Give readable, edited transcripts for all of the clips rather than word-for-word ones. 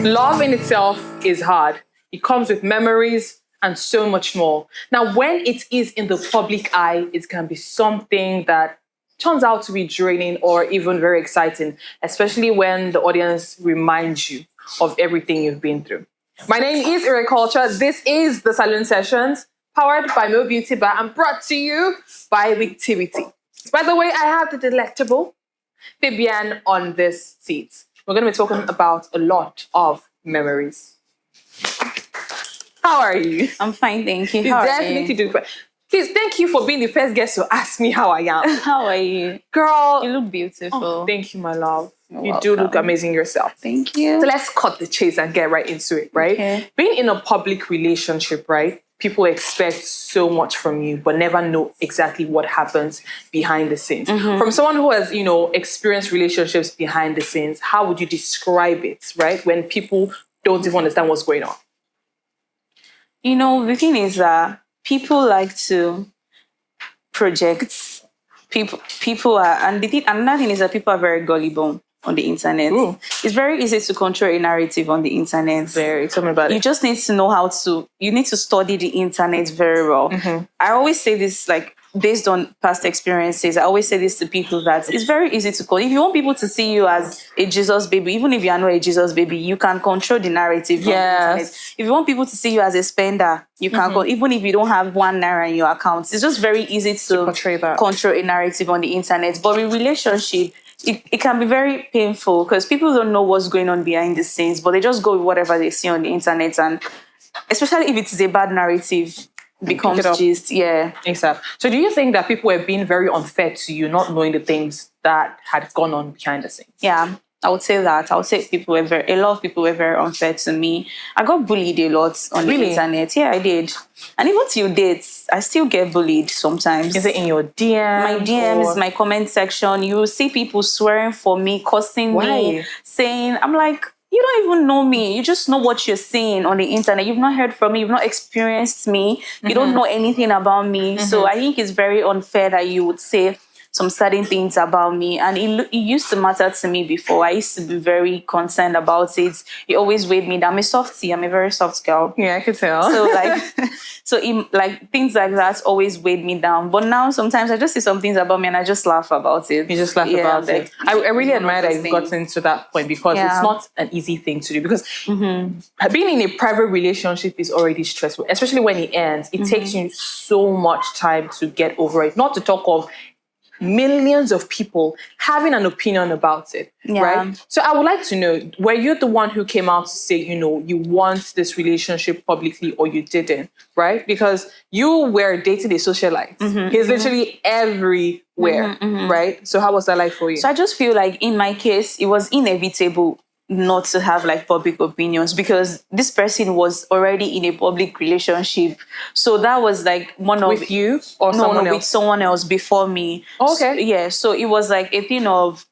Love in itself is hard. It comes with memories and so much more. Now, when it is in the public eye, it can be something that turns out to be draining or even very exciting, especially when the audience reminds you of everything you've been through. My name is Ire Culture. This is the Salon Sessions, powered by Mo Beauty Bar and brought to you by Wictivity. By the way, I have the delectable Bibi on this seat. We're going to be talking about a lot of memories. How are you? I'm fine, thank you. You How are definitely you? do. Please, thank you for being the first guest to ask me how I am. How are you? Girl. You look beautiful. Oh, thank you, my love. You're you do look welcome. amazing yourself. Thank you. So let's cut the chase and get right into it, right? Okay. Being in a public relationship, right? People expect so much from you, but never know exactly what happens behind the scenes. Mm-hmm. From someone who has, experienced relationships behind the scenes, how would you describe it, right? When people don't even understand what's going on. The thing is that people like to project. People are, and another thing is that people are very gullible on the internet. Ooh. It's very easy to control a narrative on the internet. Tell me about You it. just need to know you need to study the internet very well. Mm-hmm. I always say this, based on past experiences, I always say this to people that it's very easy to call. If you want people to see you as a Jesus baby, even if you are not a Jesus baby, you can control the narrative on the internet. If you want people to see you as a spender, you can call, even if you don't have ₦1 in your account. It's just very easy to portray that. control a narrative on the internet. But in relationship, it can be very painful because people don't know what's going on behind the scenes, but they just go with whatever they see on the internet. And especially if it is a bad narrative, becomes gist. Yeah. Exactly. So do you think that people were being very unfair to you, not knowing the things that had gone on behind the scenes? Yeah, I would say that. I would say a lot of people were very unfair to me. I got bullied a lot on the internet. Yeah, I did. And even till dates, I still get bullied sometimes. Is it in your DMs? My DMs, my comment section. You will see people swearing for me, cursing me, saying, I'm like, you don't even know me. You just know what you're seeing on the internet. You've not heard from me. You've not experienced me. You don't know anything about me. So I think it's very unfair that you would say some certain things about me. And it used to matter to me before. I used to be very concerned about it. It always weighed me down. I'm a softie. I'm a very soft girl. Yeah, I could tell. So things like that always weighed me down. But now sometimes I just see some things about me and I just laugh about it. You just laugh about it. I really admire that you've gotten to that point because it's not an easy thing to do. Because being in a private relationship is already stressful, especially when it ends. It takes you so much time to get over it. Not to talk of millions of people having an opinion about it, right? So I would like to know, were you the one who came out to say, you want this relationship publicly or you didn't, right? Because you were dating a socialite. He's literally everywhere, right? So how was that like for you? So I just feel like in my case, it was inevitable not to have public opinions because this person was already in a public relationship. So that was one of... With you or someone else? With someone else before me. Okay. So it was a thing of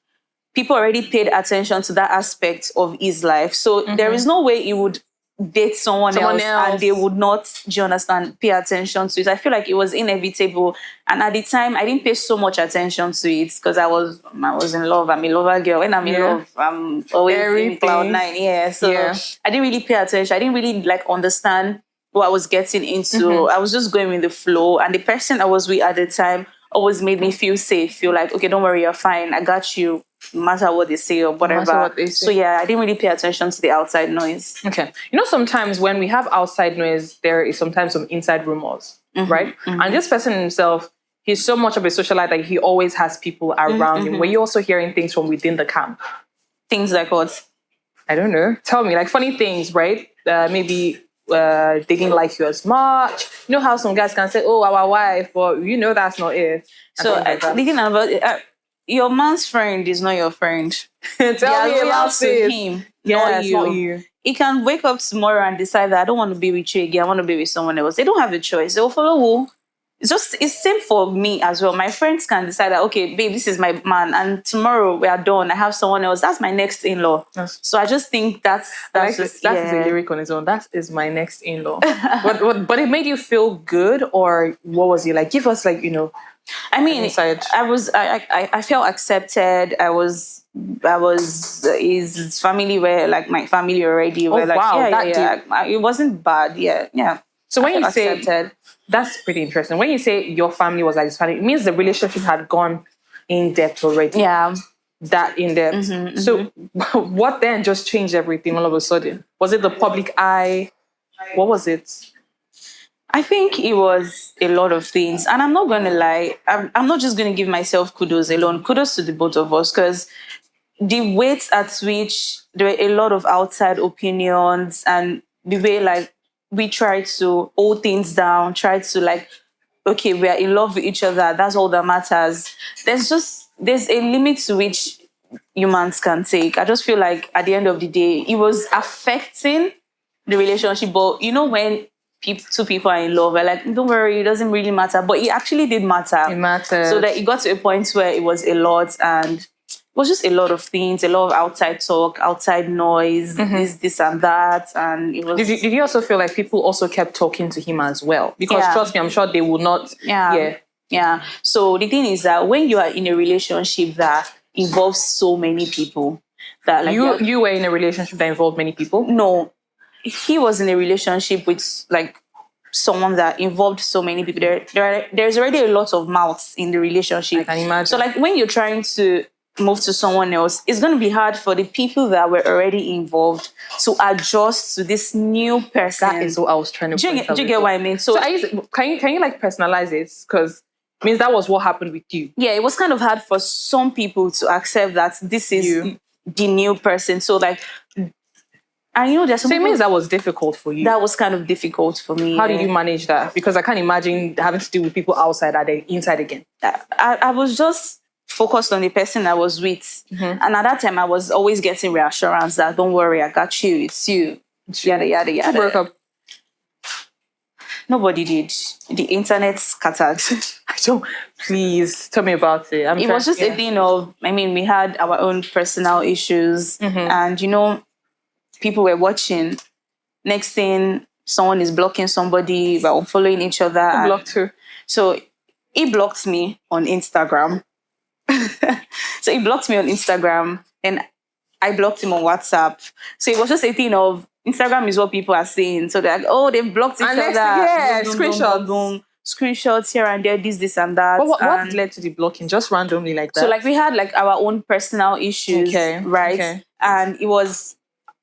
people already paid attention to that aspect of his life. So there is no way he would date someone else and they would not, do you understand, pay attention to it. I feel like it was inevitable. And at the time, I didn't pay so much attention to it because I was in love. I'm a lover girl. When I'm in love, I'm always in cloud nine. Yeah. So I didn't really pay attention. I didn't really understand what I was getting into. I was just going with the flow. And the person I was with at the time always made me feel safe. Feel like, okay, don't worry, you're fine. I got you. No matter what they say or whatever. So I didn't really pay attention to the outside noise. Okay. Sometimes when we have outside noise, there is sometimes some inside rumors, right? And this person himself, he's so much of a socialite that he always has people around him. Were you also hearing things from within the camp? Things like what? I don't know. Tell me, funny things, right? Maybe they didn't like you as much. You know how some guys can say, oh, our wife, but that's not it. So thinking about it, your man's friend is not your friend. Tell me about him, not you. He can wake up tomorrow and decide that I don't want to be with you again. I want to be with someone else. They don't have a choice. They will follow who? It's same for me as well. My friends can decide that, okay, babe, this is my man, and tomorrow we are done. I have someone else. That's my next in-law. Yes. So I just think that's is a lyric on its own. That is my next in-law. but it made you feel good, or what was it like? Give us I mean, I felt accepted. I was his family were like my family already. Were like, wow, it wasn't bad. Yeah. So when you say accepted. that's pretty interesting. When you say your family was like his family, it means the relationship had gone in depth already. Yeah. That in depth. So what then just changed everything all of a sudden? Was it the public eye? What was it? I think it was a lot of things. And I'm not going to lie. I'm not just going to give myself kudos alone. Kudos to the both of us, because the weight at which there were a lot of outside opinions, and the way like we tried to hold things down, try to like, okay, we are in love with each other. That's all that matters. There's a limit to which humans can take. I just feel like at the end of the day, it was affecting the relationship. But you know, when two people are in love, we're like, don't worry, it doesn't really matter. But it actually did matter. It mattered. So that it got to a point where it was a lot, and it was just a lot of things, a lot of outside talk, outside noise, this and that. And it was. Did you also feel like people also kept talking to him as well? Because trust me, I'm sure they would not. Yeah. So the thing is that when you are in a relationship that involves so many people, that like you were in a relationship that involved many people? No, he was in a relationship with like someone that involved so many people. There's already a lot of mouths in the relationship. I can imagine. So like when you're trying to move to someone else, it's going to be hard for the people that were already involved to adjust to this new person. That is what I was trying to. Do you get what I mean? So can you like personalize it? Because it means that was what happened with you. Yeah, it was kind of hard for some people to accept that this is the new person. So like, and you know, there's some. So it means that was difficult for you. That was kind of difficult for me. How did you manage that? Because I can't imagine having to deal with people outside and then inside again. I was just focused on the person I was with. And at that time, I was always getting reassurance that, don't worry, I got you, it's you. Yada, yada, yada. Who broke up? Nobody did. The internet scattered. Please tell me about it. It was just a thing of, we had our own personal issues, and you know, people were watching. Next thing, someone is blocking somebody, we're unfollowing each other. Who blocked her? So he blocked me on Instagram. So he blocked me on Instagram, and I blocked him on WhatsApp. So it was just a thing of, Instagram is what people are saying. So they're like, oh, they've blocked each other. Yeah, boom, screenshots. Boom, screenshots here and there, this and that. But what led to the blocking? Just randomly like that? So like we had like our own personal issues, right? Okay. And it was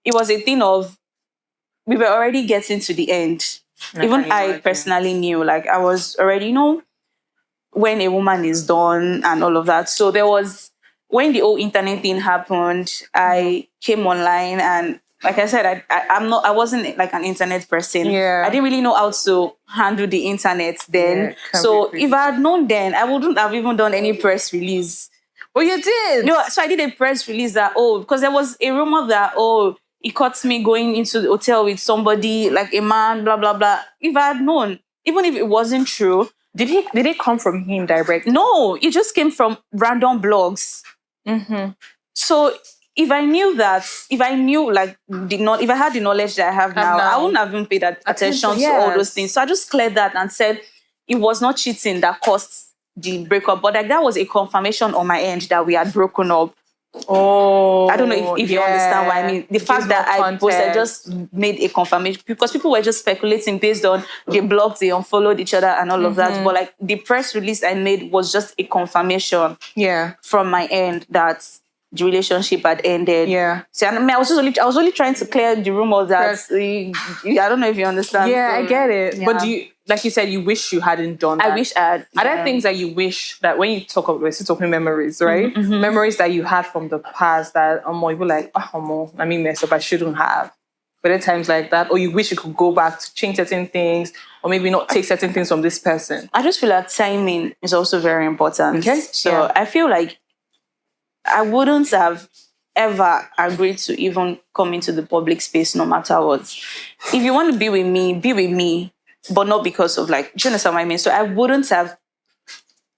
a thing of, we were already getting to the end. Even I personally knew, like I was already, you know, when a woman is done and all of that. So there was, when the whole internet thing happened, I came online, and like I said, I wasn't like an internet person. Yeah. I didn't really know how to handle the internet then. Yeah, so if I had known then, I wouldn't have even done any press release. Oh, you did? No, so I did a press release that, because there was a rumor that, he caught me going into the hotel with somebody, like a man, blah, blah, blah. If I had known, even if it wasn't true. Did it come from him directly? No, it just came from random blogs. So if I knew that, if I had the knowledge that I have now, I wouldn't have even paid attention to all those things. So I just cleared that and said it was not cheating that caused the breakup, but like that was a confirmation on my end that we had broken up. Oh, I don't know if you understand what I mean. The fact that I posted just made a confirmation, because people were just speculating based on they blocked, they unfollowed each other and all of that. But like the press release I made was just a confirmation from my end that the relationship had ended. Yeah. So I was only trying to clear the rumor that I don't know if you understand. Yeah, I get it. Yeah. But do you, like you said, you wish you hadn't done that. I wish I had. Are there things that you wish that when you talk about, we're still talking memories, right? Memories that you had from the past that you were like, I mean, mess up, I shouldn't have. But at times like that, or you wish you could go back to change certain things, or maybe not take certain things from this person. I just feel like timing is also very important. Okay. So I feel like I wouldn't have ever agreed to even come into the public space no matter what. If you want to be with me, but not because of like, do you understand what I mean? So I wouldn't have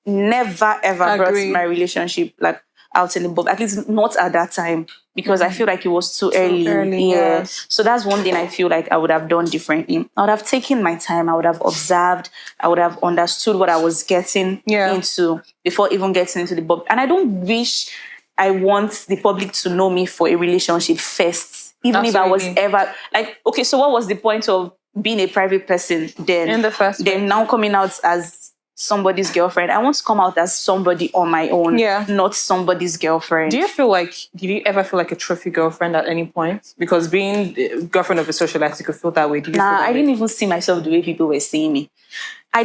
never ever brought my relationship like out in the public, at least not at that time, because I feel like it was too early. Yes. So that's one thing I feel like I would have done differently. I would have taken my time, I would have observed, I would have understood what I was getting into before even getting into the public. And I don't wish I want the public to know me for a relationship first. Even if I was ever like, okay, so what was the point of being a private person then? In the first place. Then now coming out as somebody's girlfriend. I want to come out as somebody on my own, not somebody's girlfriend. Did you ever feel like a trophy girlfriend at any point? Because being the girlfriend of a socialite, you could feel that way. I didn't even see myself the way people were seeing me. I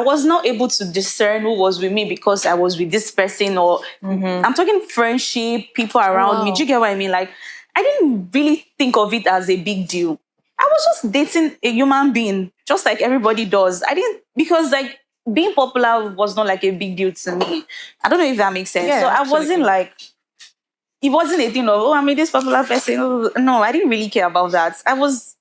was not able to discern who was with me because I was with this person, or I'm talking friendship, people around me. Do you get what I mean? Like, I didn't really think of it as a big deal. I was just dating a human being, just like everybody does. Because like being popular was not like a big deal to me. I don't know if that makes sense. Yeah, so I wasn't like, it wasn't a thing of, oh, I'm this popular person. No, I didn't really care about that. I was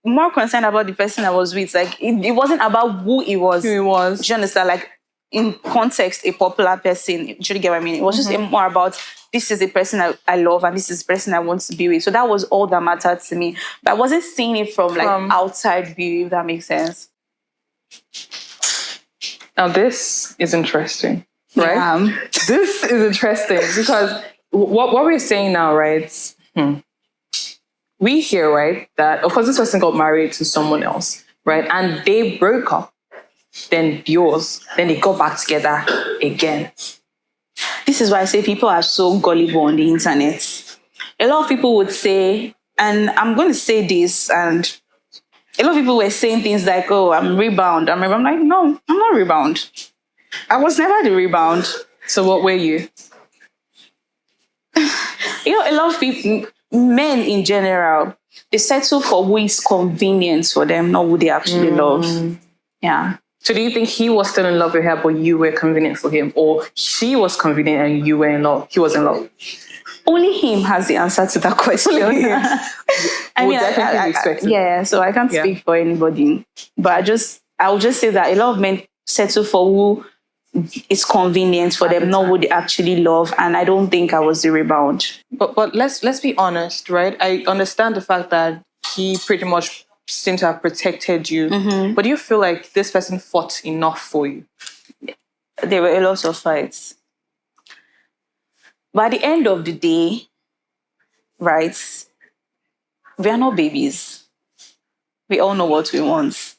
more concerned about the person I was with. Like, it wasn't about who he was. Who he was. Do you understand? Like, in context, a popular person. Do you get what I mean? It was just more about, this is the person I love and this is the person I want to be with. So that was all that mattered to me. But I wasn't seeing it from like outside view, if that makes sense. Now this is interesting, right? This is interesting because what we're saying now, right? We hear, right, that of course this person got married to someone else, right? And they broke up, then divorced, then they got back together again. This is why I say people are so gullible on the internet. A lot of people would say, and I'm going to say this, and a lot of people were saying things like, oh, I'm rebound. I'm like, no, I'm not rebound. I was never the rebound. So what were you? You know, a lot of people, men in general, they settle for who is convenient for them, not who they actually love. Yeah. So do you think he was still in love with her, but you were convenient for him? Or she was convenient and you were in love? He was in love? Only him has the answer to that question. Yeah, so I can't speak for anybody. But I will just say that a lot of men settle for who is convenient for them, not who they actually love. And I don't think I was the rebound. But let's be honest, right? I understand the fact that he pretty much seemed to have protected you. But do you feel like this person fought enough for you? There were a lot of fights. But at the end of the day, right, we are not babies. We all know what we want.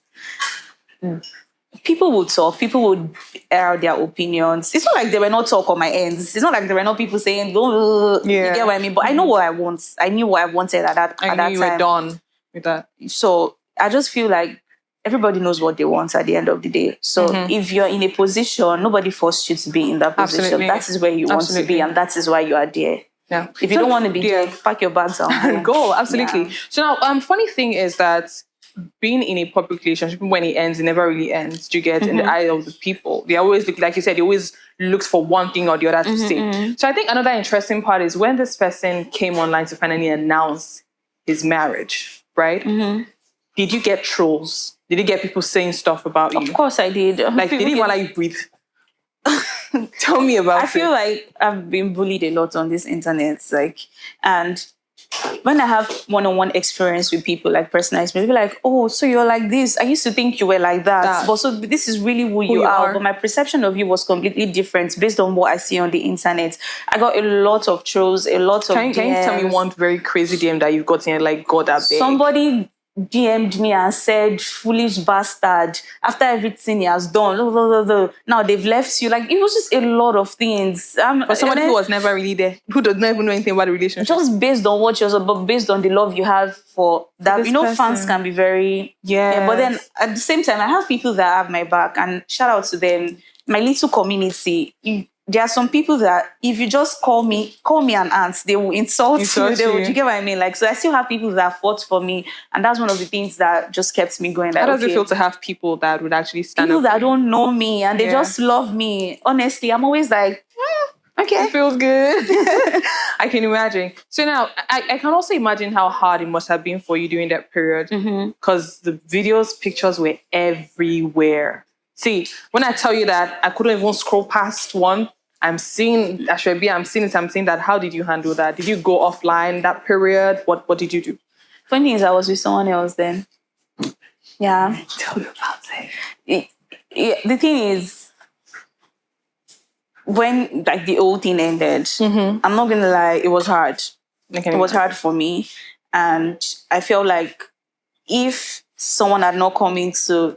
People would talk. People would air out their opinions. It's not like there were no talk on my ends. It's not like there were no people saying, you get what I mean? But I know what I want. I knew what I wanted at that time. You were done with that. So I just feel like everybody knows what they want at the end of the day. So if you're in a position, nobody forced you to be in that position. Absolutely. That is where you want to be, and that is why you are there. Yeah. If you don't want to be there, pack your bags down and go. Absolutely. Yeah. So now, funny thing is that being in a public relationship, when it ends, it never really ends. Do you get in the eye of the people? They always look, like you said, they always look for one thing or the other to say. So I think another interesting part is when this person came online to finally announce his marriage, right? Did you get trolls? Did you get people saying stuff about you? Of course I did. Like, did you want to breathe? Tell me about it. I feel like I've been bullied a lot on this internet. And when I have one-on-one experience with people, like personal experience, people are like, oh, so you're like this. I used to think you were like that. But so this is really who you are. But my perception of you was completely different based on what I see on the internet. I got a lot of trolls, a lot of DMs. Can you tell me one very crazy DM that you've gotten, like, God, that big? Somebody DM'd me and said, foolish bastard, after everything he has done, now they've left you. Like, it was just a lot of things. For somebody who was never really there, who does not even know anything about the relationship. Just based on what you're about, based on the love you have for that. This person. Fans can be very... Yeah. But then, at the same time, I have people that have my back, and shout out to them. My little community... There are some people that if you just call me an aunt, they will insult you. You get what I mean? Like, so I still have people that fought for me, and that's one of the things that just kept me going. Like, how does it feel to have people that would actually stand up? People that don't know me and they just love me. Honestly, I'm always like, okay, it feels good. I can imagine. So now, I can also imagine how hard it must have been for you during that period, because the videos, pictures were everywhere. See, when I tell you that I couldn't even scroll past one. I'm seeing that. How did you handle that? Did you go offline that period? What did you do? Funny thing is, I was with someone else then. Yeah. Tell me about it. The thing is, when like the whole thing ended, I'm not gonna lie, it was hard. It was hard for me. And I felt like if someone had not come in to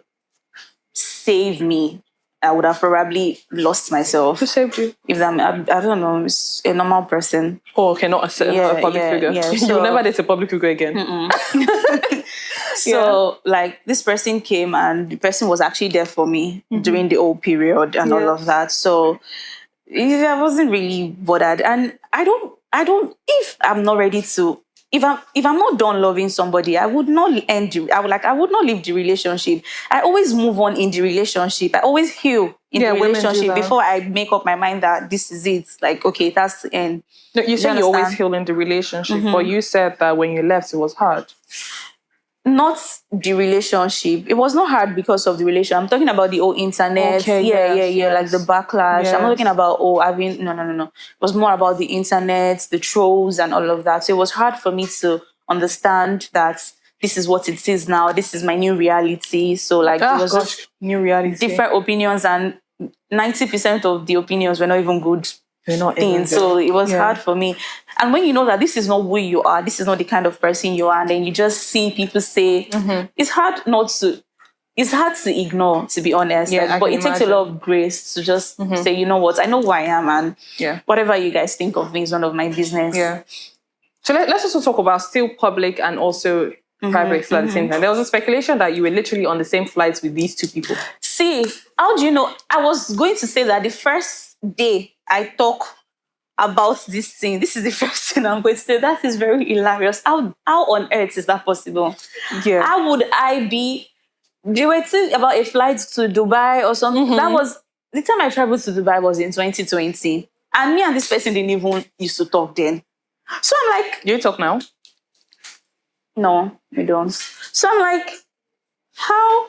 save me, I would have probably lost myself. Who saved you? If I don't know, it's a normal person. Oh, okay, not a public figure. Yeah, You'll never date a public figure again. So, like, this person came and the person was actually there for me during the whole period and all of that. So, I wasn't really bothered. And I don't, if I'm not ready to, if I'm not done loving somebody, I would not I would not leave the relationship. I always move on in the relationship. I always heal in the relationship before I make up my mind that this is it. Like, okay, that's the end. No, you said you always heal in the relationship, but you said that when you left, it was hard. Not the relationship. It was not hard because of the relationship. I'm talking about the whole internet. Okay, like the backlash. I'm not talking about, no. It was more about the internet, the trolls and all of that. So it was hard for me to understand that this is what it is now. This is my new reality. So like it was just new reality. Different opinions, and 90% of the opinions were not even good. They're not things. So it was hard for me. And when you know that this is not who you are, this is not the kind of person you are, and then you just see people say, it's hard to ignore, to be honest. Yeah, but it takes a lot of grace to just say, you know what, I know who I am, and whatever you guys think of me is none of my business. Yeah. So let's also talk about still public and also private at the same time. There was a speculation that you were literally on the same flights with these two people. See, how do you know? I was going to say that the first day I talk about this thing, this is the first thing I'm going to say. That is very hilarious. How on earth is that possible? Yeah. How would I be? They were talking about a flight to Dubai or something. That was the time I traveled to Dubai was in 2020, and me and this person didn't even used to talk then. So I'm like, do you talk now? No, we don't. So I'm like, how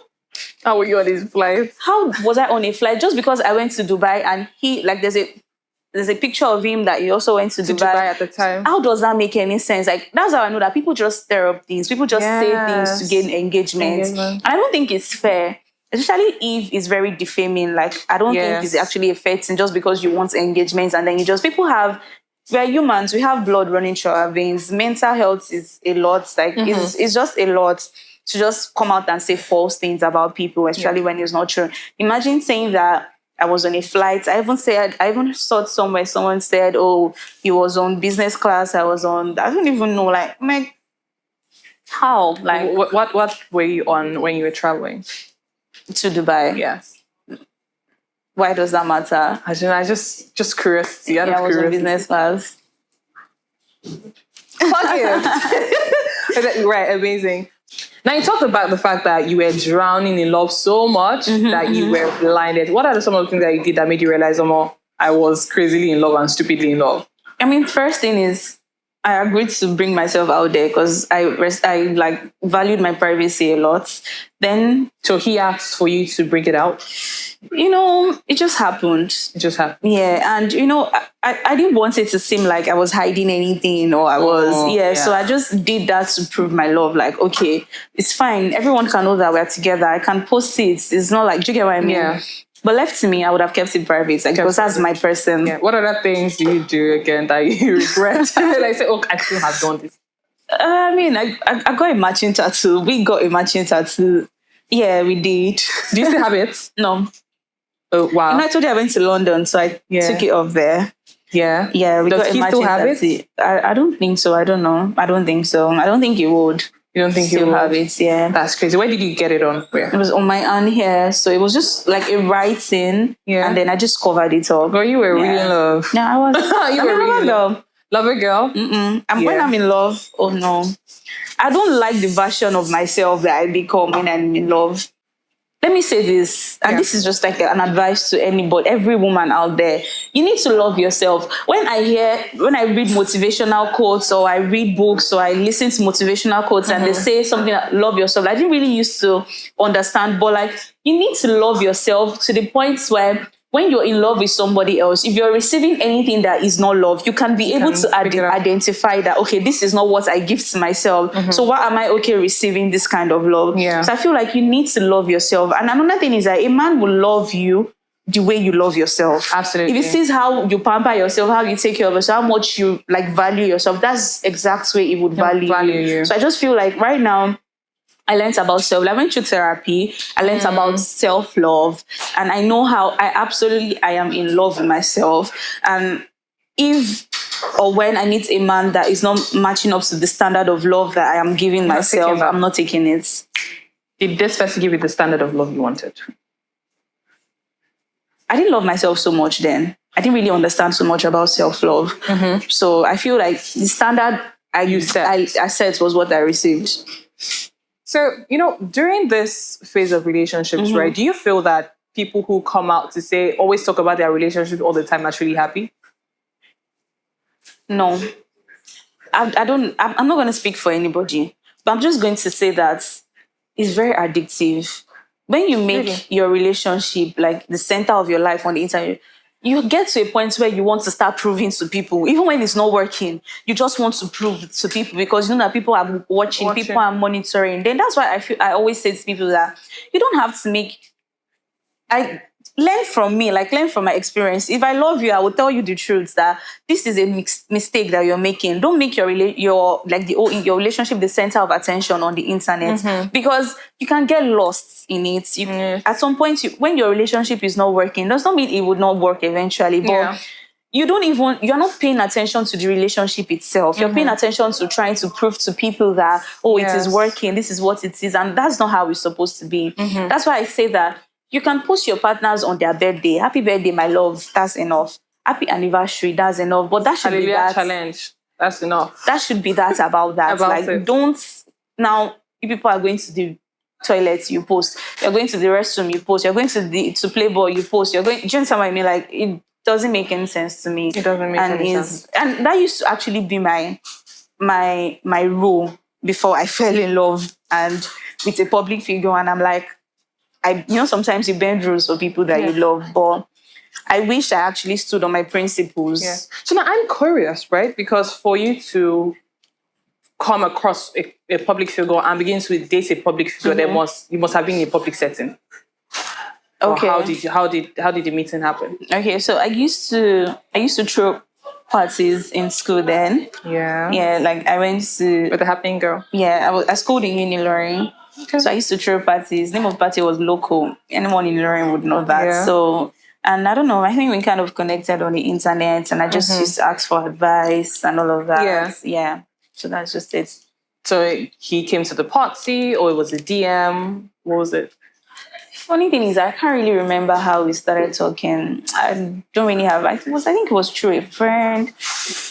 were you on his flight? How was I on a flight? Just because I went to Dubai and he, like, there's a picture of him that he also went to Dubai at the time. How does that make any sense? Like, that's how I know that people just stir up things. People just say things to gain engagement. And I don't think it's fair. Especially if it's very defaming. Like, I don't think it's actually a fair thing just because you want engagement and then we are humans. We have blood running through our veins. Mental health is a lot. Like, it's just a lot to just come out and say false things about people, especially when it's not true. Imagine saying that I was on a flight. I even saw somewhere someone said, oh, he was on business class. I don't even know, like, how? Like, what were you on when you were traveling? To Dubai. Yes. Why does that matter? I just curiosity. I was on business class. Fuck it. Right, amazing. Now, you talked about the fact that you were drowning in love so much that you were blinded. What are some of the things that you did that made you realize, I was crazily in love and stupidly in love? I mean, first thing is, I agreed to bring myself out there because I valued my privacy a lot. Then, so he asked for you to bring it out? It just happened. Yeah, and I didn't want it to seem like I was hiding anything or I was so I just did that to prove my love. Like, okay, it's fine. Everyone can know that we're together. I can post it. It's not like, do you get what I mean? Yeah. But left to me, I would have kept it private, because that's my person. Yeah. What other things do you do again that you regret? Like, say, I still have done this. I mean, I got a matching tattoo. We got a matching tattoo. Yeah, we did. Do you still have it? No. Oh, wow. I told you I went to London, so I took it off there. Yeah. Yeah, we got a matching tattoo. It? I don't think so. I don't know. I don't think so. I don't think you would. You don't think you have it? Yeah. That's crazy. Where did you get it on? Where? It was on my hand here. So it was just like a writing. Yeah. And then I just covered it up. Girl, you were really in love. Yeah, I was. You were really in love. Lover girl? When I'm in love, oh no. I don't like the version of myself that I become when I'm in love. Let me say this, and this is just like an advice to anybody, every woman out there. You need to love yourself. When I read motivational quotes, or I read books, or I listen to motivational quotes, and they say something like, love yourself, I didn't really used to understand, but like, you need to love yourself to the point where when you're in love with somebody else, if you're receiving anything that is not love, you can be able to identify that, okay, this is not what I give to myself. So why am I okay receiving this kind of love? Yeah. So I feel like you need to love yourself. And another thing is that a man will love you the way you love yourself. Absolutely. If it sees how you pamper yourself, how you take care of yourself, how much you like value yourself, that's the exact way it would value you. So I just feel like right now, I learned about self. I went through therapy. I learned about self-love. And I know how I am in love with myself. And if or when I meet a man that is not matching up to the standard of love that I am giving myself, I'm not taking it. Did this person give you the standard of love you wanted? I didn't love myself so much then. I didn't really understand so much about self-love. So I feel like the standard I set was what I received. So, during this phase of relationships, right, do you feel that people who come out to say, always talk about their relationships all the time are truly happy? No. I'm not going to speak for anybody, but I'm just going to say that it's very addictive. When you make your relationship like the center of your life on the internet, you get to a point where you want to start proving to people, even when it's not working, you just want to prove to people because you know that people are watching. People are monitoring. Then that's why I always say to people that you don't have to learn from me, like learn from my experience. If I love you, I will tell you the truth that this is a mistake that you're making. Don't make your relationship the center of attention on the internet because you can get lost in it. At some point, when your relationship is not working, does not mean it would not work eventually. But you're not paying attention to the relationship itself. You're paying attention to trying to prove to people that, it is working. This is what it is. And that's not how it's supposed to be. That's why I say that you can post your partners on their birthday. Happy birthday, my love. That's enough. Happy anniversary. That's enough. But that should be that challenge. That's enough. That should be that about that. Now, if people are going to the toilet, you post. You're going to the restroom, you post. You're going to play ball, you post. You're going. Do you understand what I mean? Like it doesn't make any sense to me. It doesn't make any sense. And that used to actually be my rule before I fell in love and with a public figure. And I'm like, sometimes you bend rules for people that you love, but I wish I actually stood on my principles. Yeah. So now I'm curious, right? Because for you to come across a public figure and begin to date a public figure, you must have been in a public setting. Okay. Or how did the meeting happen? Okay, so I used to throw parties in school then. Yeah. Yeah, like I went to with a happening girl. Yeah, I schooled in Uniloring. Okay. So I used to throw parties. Name of the party was Local. Anyone in Lorraine would know that. Yeah. So, and I don't know, I think we kind of connected on the internet and I just used to ask for advice and all of that. Yeah. So that's just it. So he came to the party or it was a DM? What was it? Funny thing is, I can't really remember how we started talking. I don't really have, I think it was through a friend.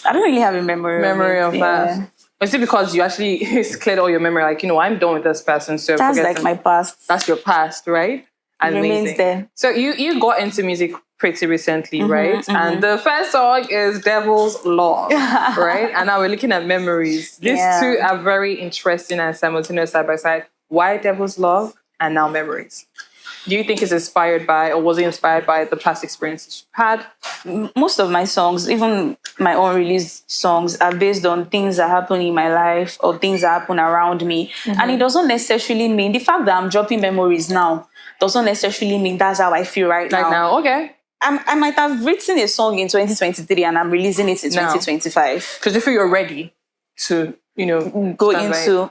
I don't really have a memory of that. Is it because you actually cleared all your memory? Like, I'm done with this person. So that's like my past. That's your past, right? Amazing. There. So you got into music pretty recently, right? And the first song is Devil's Love, right? And now we're looking at memories. These two are very interesting and simultaneous side by side. Why Devil's Love and now Memories? Do you think it's inspired by, or was it inspired by the past experiences you had? Most of my songs, even my own released songs, are based on things that happen in my life or things that happen around me. And it doesn't necessarily mean, the fact that I'm dropping memories now doesn't necessarily mean that's how I feel right now. Like now, okay. I might have written a song in 2023 and I'm releasing it in 2025. Because you feel you're ready to, go into,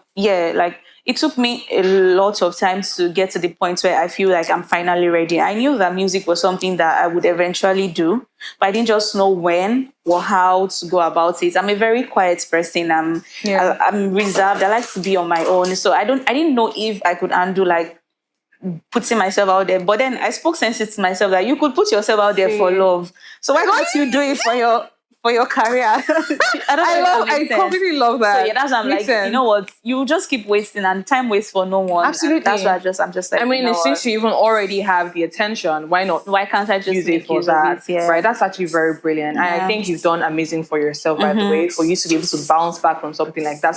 it took me a lot of time to get to the point where I feel like I'm finally ready. I knew that music was something that I would eventually do, but I didn't just know when or how to go about it. I'm a very quiet person. I'm reserved. I like to be on my own. So I didn't know if I could handle like putting myself out there. But then I spoke sense to myself that you could put yourself out there for love. So why can't you do it for your career? I completely love that. So that's why I'm like, you know what? You just keep wasting and time wastes for no one. Absolutely. That's why I'm just like, since you even already have the attention, why not? Why can't I just use it for that? Yeah. Right. That's actually very brilliant. Yeah. And I think you've done amazing for yourself, by the way, for you to be able to bounce back from something like that.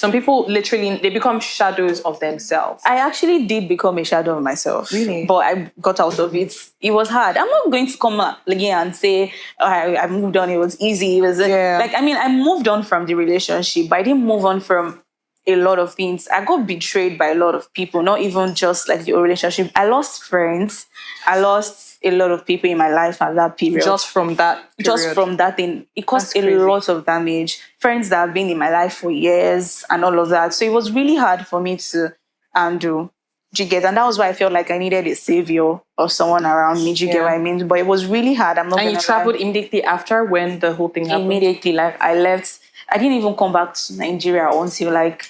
Some people literally, they become shadows of themselves. I actually did become a shadow of myself. Really? But I got out of it. It was hard. I'm not going to come again and say, I moved on, it was easy. It was I moved on from the relationship, but I didn't move on from a lot of things. I got betrayed by a lot of people, not even just like the relationship. I lost friends. I lost a lot of people in my life at that period. Just from that period. Just from that thing. It caused a lot of damage. Friends that have been in my life for years and all of that. So it was really hard for me to undo. Do you get? And that was why I felt like I needed a savior or someone around me. Do you get what I mean? But it was really hard. I'm not. And you traveled immediately after when the whole thing happened? Immediately, like I left. I didn't even come back to Nigeria until like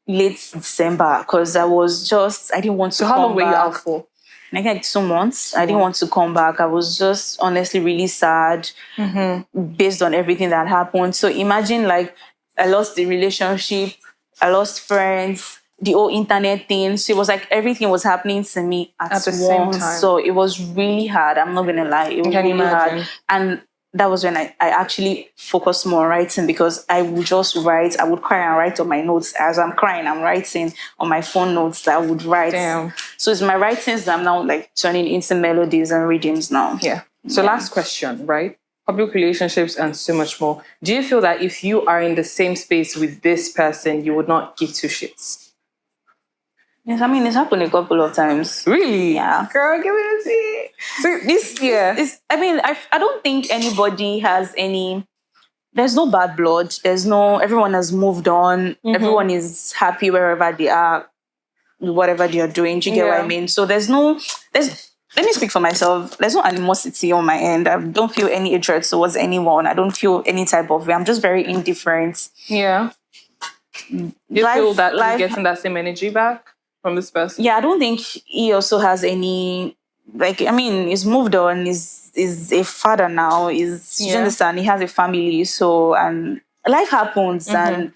late December because I didn't want to. So how long were you out for? Like 2 months. I didn't want to come back. I was just honestly really sad based on everything that happened. So imagine like I lost the relationship, I lost friends, the whole internet thing. So it was like everything was happening to me at the same time. So it was really hard. I'm not gonna lie. It was really hard. And that was when I actually focused more on writing because I would just write. I would cry and write on my notes. As I'm crying, I'm writing on my phone notes that I would write. Damn. So it's my writings that I'm now like turning into melodies and rhythms now. Yeah. So last question, right? Public relationships and so much more. Do you feel that if you are in the same space with this person, you would not give two shits? Yes, I mean, it's happened a couple of times. Really? Yeah. Girl, give me a tea. So this year. I don't think anybody has any, there's no bad blood. Everyone has moved on. Everyone is happy wherever they are, whatever they are doing. Do you get what I mean? So let me speak for myself. There's no animosity on my end. I don't feel any hatred towards anyone. I don't feel any type of way. I'm just very indifferent. Yeah. Do you feel that you're getting that same energy back from this person? Yeah, I don't think he also has any, like, I mean, he's moved on, is a father now, you understand, he has a family, so, and life happens, and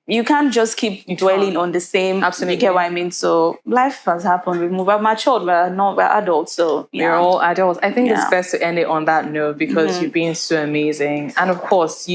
you can't just keep dwelling on the same. Absolutely. You get what I mean? So life has happened. We're matured, we're adults, so we're all adults. I think it's best to end it on that note because you've been so amazing. And of course,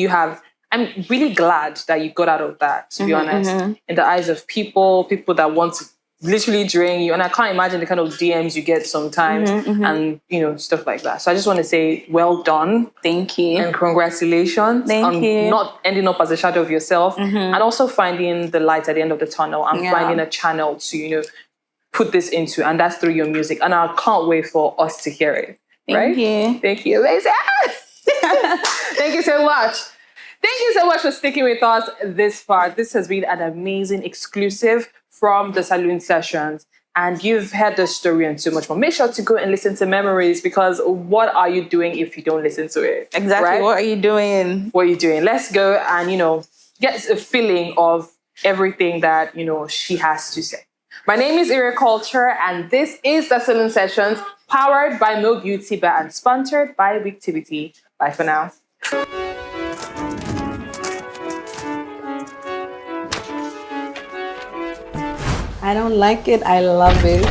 I'm really glad that you got out of that, to be honest, in the eyes of people that want to literally drain you. And I can't imagine the kind of DMs you get sometimes and, stuff like that. So I just want to say, well done. Thank you. And congratulations on not ending up as a shadow of yourself and also finding the light at the end of the tunnel and finding a channel to, put this into. And that's through your music. And I can't wait for us to hear it. Thank you. Thank you. Amazing. Thank you so much. Thank you so much for sticking with us this far. This has been an amazing exclusive from the Salon Sessions. And you've heard the story and so much more. Make sure to go and listen to Memories because what are you doing if you don't listen to it? Exactly. Right? What are you doing? What are you doing? Let's go and, get a feeling of everything that, she has to say. My name is Ira Culture and this is the Salon Sessions powered by Mo Beauty Bar and sponsored by Wigtivity. Bye for now. I don't like it. I love it.